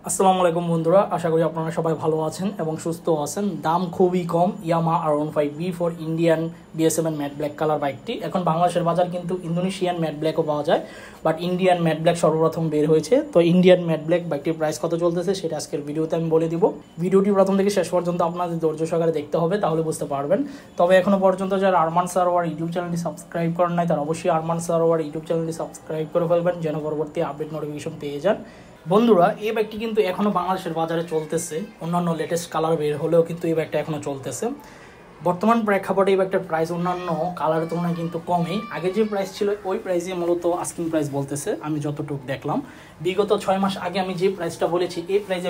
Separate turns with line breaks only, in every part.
আসসালামু আলাইকুম বন্ধুরা, আশা করি আপনারা সবাই ভালো আছেন এবং সুস্থ আছেন। দাম খুবই কম। Yamaha R15V for Indian BS7 matte black colour বাইকটি এখন বাংলাদেশের বাজার কিন্তু ইন্দোনেশিয়ান ম্যাট ব্ল্যাকও পাওয়া যায়, বাট ইন্ডিয়ান ম্যাট ব্ল্যাক সর্বপ্রথম বের হয়েছে। তো ইন্ডিয়ান ম্যাট ব্ল্যাক বাইকটির প্রাইস কত চলতেছে সেটা আজকের ভিডিওতে আমি বলে দিব। ভিডিওটি প্রথম থেকে শেষ পর্যন্ত আপনাদের ধৈর্য সহকারে দেখতে হবে, তাহলে বুঝতে পারবেন। তবে এখনও পর্যন্ত যারা আরমান সারোয়ার ইউটিউব চ্যানেলটি সাবস্ক্রাইব করেন নাই তারা অবশ্যই আরমান সারোয়ার ইউটিউব চ্যানেলটি সাবস্ক্রাইব করে ফেলবেন, যেন পরবর্তী আপডেট নোটিফিকেশন পেয়ে যান। বন্ধুরা, এই ব্যাগটি কিন্তু এখনও বাংলাদেশের বাজারে চলতেছে। অন্যান্য লেটেস্ট কালার বের হলেও কিন্তু এই ব্যাগটা এখনও চলতেছে। বর্তমান প্রেক্ষাপটে এই ব্যাগটার প্রাইস অন্যান্য কালারের তুলনায় কিন্তু কমই। আগে যে প্রাইস ছিল ওই প্রাইসে মূলত আস্কিং প্রাইস বলতেছে, আমি যতটুকু দেখলাম। বিগত 6 মাস আগে আমি যে প্রাইসটা বলেছি এই প্রাইসে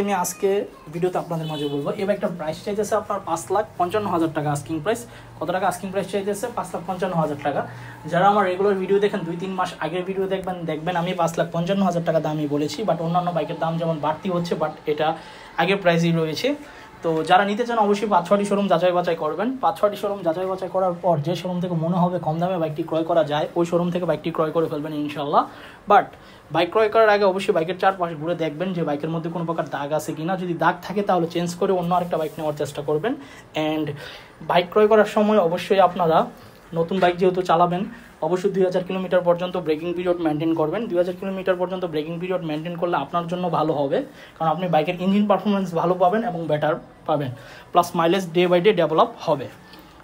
আমি আজকে ভিডিওতে আপনাদের মাঝে বলবো। এই ব্যাগটার প্রাইস চাইতেছে আপনার 5,55,000 টাকা আস্কিং প্রাইস। কত টাকা আস্কিং প্রাইস চাইতেছে? 5,55,000 টাকা। যারা আমার রেগুলার ভিডিও দেখেন, 2-3 মাস আগের ভিডিও দেখবেন আমি 5,55,000 টাকা দামই বলেছি। বাট অন্যান্য বাইকের দাম যেমন বাড়তি হচ্ছে, বাট এটা আগের প্রাইসই রয়েছে। তো যারা নিতে চান অবশ্যই 5-6টি শোরুম যাচাই বাছাই করবেন। 5-6টি শোরুম যাচাই বাছাই করার পর যে শোরুম থেকে মনে হবে কম দামে বাইকটি ক্রয় করা যায় ওই শোরুম থেকে বাইকটি ক্রয় করে ফেলবেন ইনশাল্লাহ। বাট বাইক ক্রয় করার আগে অবশ্যই বাইকের চারপাশে ঘুরে দেখবেন যে বাইকের মধ্যে কোনো প্রকার দাগ আছে কিনা। যদি দাগ থাকে তাহলে চেঞ্জ করে অন্য আরেকটা বাইক নেওয়ার চেষ্টা করবেন। অ্যান্ড বাইক ক্রয় করার সময় অবশ্যই আপনারা নতুন বাইক যেহেতু চালাবেন, অবশ্যই 2000 কিলোমিটার পর্যন্ত ব্রেকিং পিরিয়ড মেনটেন করবেন। 2000 কিলোমিটার পর্যন্ত ব্রেকিং পিরিয়ড মেনটেন করলে আপনার জন্য ভালো হবে, কারণ আপনি বাইকের ইঞ্জিন পারফরমেন্স ভালো পাবেন এবং বেটার পাবেন, plus mileage day by day develop হবে।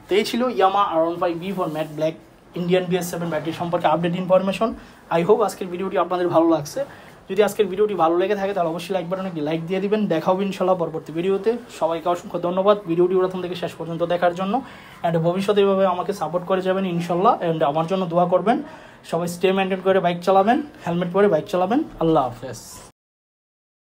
তো এই ছিল Yamaha R15V for matte black Indian BS7 battery সম্পর্কে আপডেট ইনফরমেশন। আই হোপ আজকের ভিডিওটি আপনাদের ভালো লাগছে। যদি আজকের ভিডিওটি ভালো লেগে থাকে তাহলে অবশ্যই লাইক বাটনে একটি লাইক দিয়ে দিবেন। দেখা হবে ইনশাল্লাহ পরবর্তী ভিডিওতে। সবাইকে অসংখ্য ধন্যবাদ ভিডিওটি প্রথম থেকে শেষ পর্যন্ত দেখার জন্য। অ্যান্ড ভবিষ্যতে এভাবে আমাকে সাপোর্ট করে যাবেন ইনশাল্লাহ। অ্যান্ড আমার জন্য দোয়া করবেন। সবাই স্টে মেনটেন করে বাইক চালাবেন, হেলমেট পরে বাইক চালাবেন। আল্লাহ হাফেজ।